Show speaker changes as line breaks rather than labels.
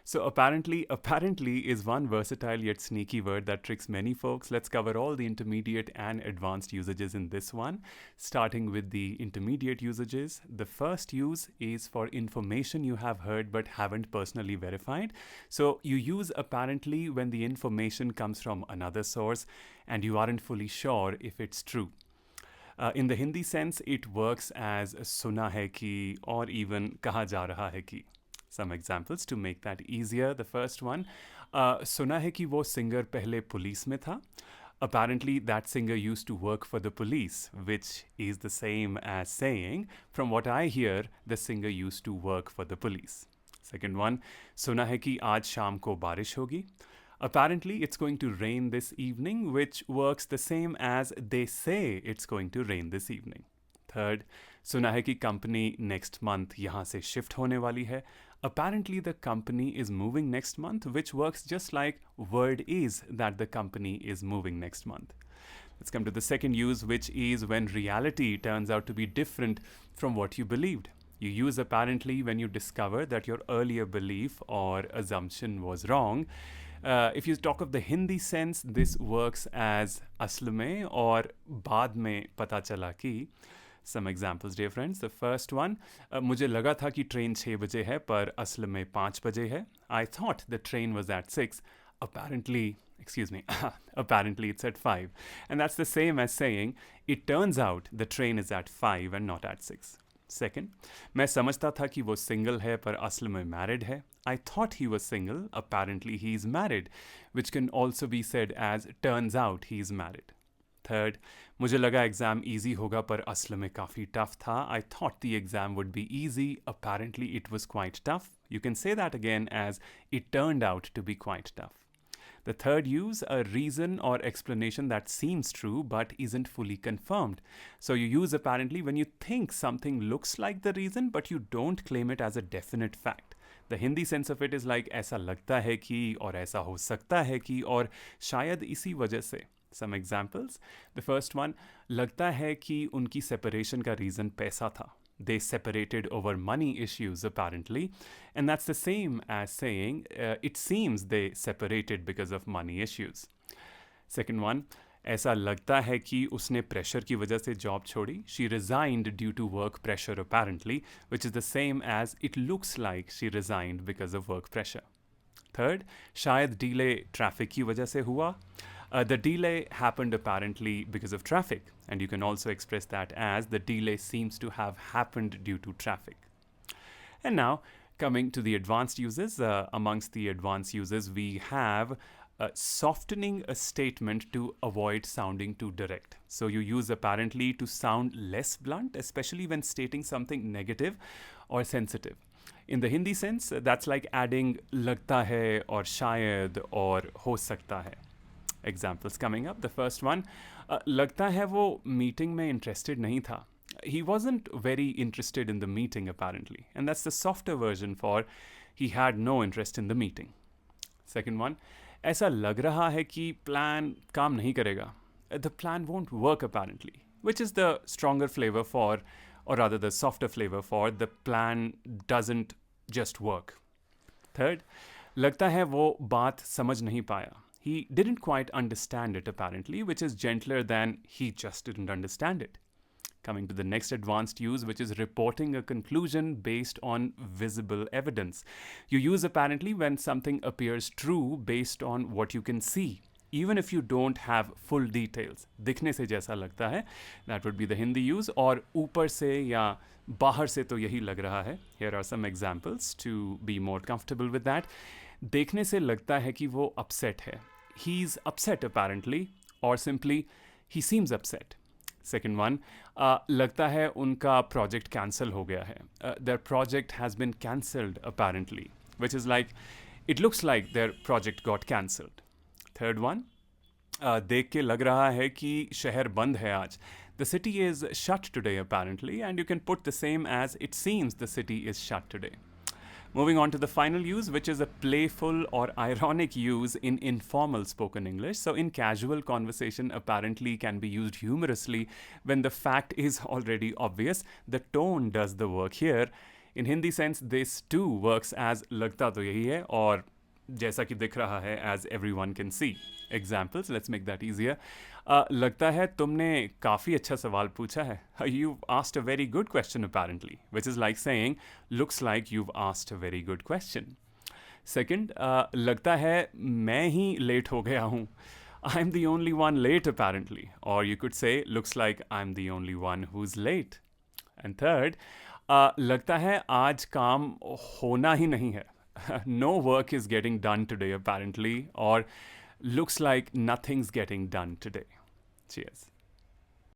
So apparently is one versatile yet sneaky word that tricks many folks. Let's cover all the intermediate and advanced usages in this one, starting with the intermediate usages. The first use is for information you have heard but haven't personally verified. So you use apparently when the information comes from another source and you aren't fully sure if it's true. In the Hindi sense, it works as suna hai ki or even kaha ja raha hai ki. Some examples to make that easier. The first one, सुना है कि वो singer पहले police में था. Apparently, that singer used to work for the police, which is the same as saying, from what I hear, the singer used to work for the police. Second one, सुना है कि आज शाम को बारिश होगी. Apparently, it's going to rain this evening, which works the same as they say it's going to rain this evening. Third, सुना है कि कंपनी नेक्स्ट मंथ यहाँ से शिफ्ट होने वाली है. Apparently, the company is moving next month, which works just like word is that the company is moving next month. Let's come to the second use, which is when reality turns out to be different from what you believed. You use apparently when you discover that your earlier belief or assumption was wrong. If you talk of the Hindi sense, this works as asl mein or baad mein pata chala ki. Some examples, dear friends. The first one, मुझे लगा था कि train 6 बजे है पर असल में 5 बजे है. I thought the train was at 6. Apparently it's at 5. And that's the same as saying, it turns out the train is at 5 and not at 6. Second, मैं समझता था कि वो सिंगल है पर असल में married है. I thought he was single. Apparently he is married, which can also be said as turns out he is married. Third, मुझे लगा एग्ज़ाम easy होगा पर असल में काफ़ी tough था. I thought the exam would be easy. Apparently it was quite tough. You can say that again as it turned out to be quite tough. The third use, a reason or explanation that seems true but isn't fully confirmed. So you use apparently when you think something looks like the reason but you don't claim it as a definite fact. The Hindi sense of it is like ऐसा लगता है कि और ऐसा हो सकता है कि और शायद इसी वजह से. Some examples. The first one, लगता है कि उनकी separation का reason पैसा था. They separated over money issues apparently. And that's the same as saying it seems they separated because of money issues. Second one, ऐसा लगता है कि उसने pressure की वजह से job छोड़ी. She resigned due to work pressure apparently, which is the same as it looks like she resigned because of work pressure. Third, शायद delay traffic की वजह से हुआ. The delay happened apparently because of traffic, and you can also express that as the delay seems to have happened due to traffic. And now, coming to the advanced uses, amongst the advanced uses, we have softening a statement to avoid sounding too direct. So you use apparently to sound less blunt, especially when stating something negative or sensitive. In the Hindi sense, that's like adding lagta hai or shayad or ho sakta hai. Examples coming up. The first one, लगता है वो meeting में interested नहीं था. He wasn't very interested in the meeting apparently. And that's the softer version for he had no interest in the meeting. Second one, ऐसा लग रहा है कि plan काम नहीं करेगा. The plan won't work apparently. Which is the stronger flavor for, or rather the softer flavor for, the plan doesn't just work. Third, लगता है वो बात समझ नहीं पाया. He didn't quite understand it apparently, which is gentler than he just didn't understand it. Coming to the next advanced use, which is reporting a conclusion based on visible evidence. You use apparently when something appears true based on what you can see, even if you don't have full details. दिखने से जैसा लगता है, that would be the Hindi use, और ऊपर से या बाहर से तो यही लग रहा है. Here are some examples to be more comfortable with that. देखने से लगता है कि वो upset है. He's upset apparently, or simply he seems upset. Second one, लगता है उनका project cancel हो गया है. Their project has been cancelled apparently, which is like it looks like their project got cancelled. Third one, देख के लग रहा है कि शहर बंद है आज. The city is shut today apparently, and you can put the same as it seems the city is shut today. Moving on to the final use, which is a playful or ironic use in informal spoken English. So in casual conversation, apparently can be used humorously when the fact is already obvious. The tone does the work here. In Hindi sense, this too works as लगता तो यही है और जैसा कि दिख रहा है as everyone can see. Examples, let's make that easier. लगता है तुमने काफ़ी अच्छा सवाल पूछा है. You've asked a very good question apparently, which is like saying, looks like you've asked a very good question. Second, लगता है मैं ही लेट हो गया हूँ. I'm the only one late apparently. Or you could say, looks like I'm the only one who's late. And third, लगता है आज काम होना ही नहीं है. No work is getting done today apparently. Or looks like nothing's getting done today. Cheers.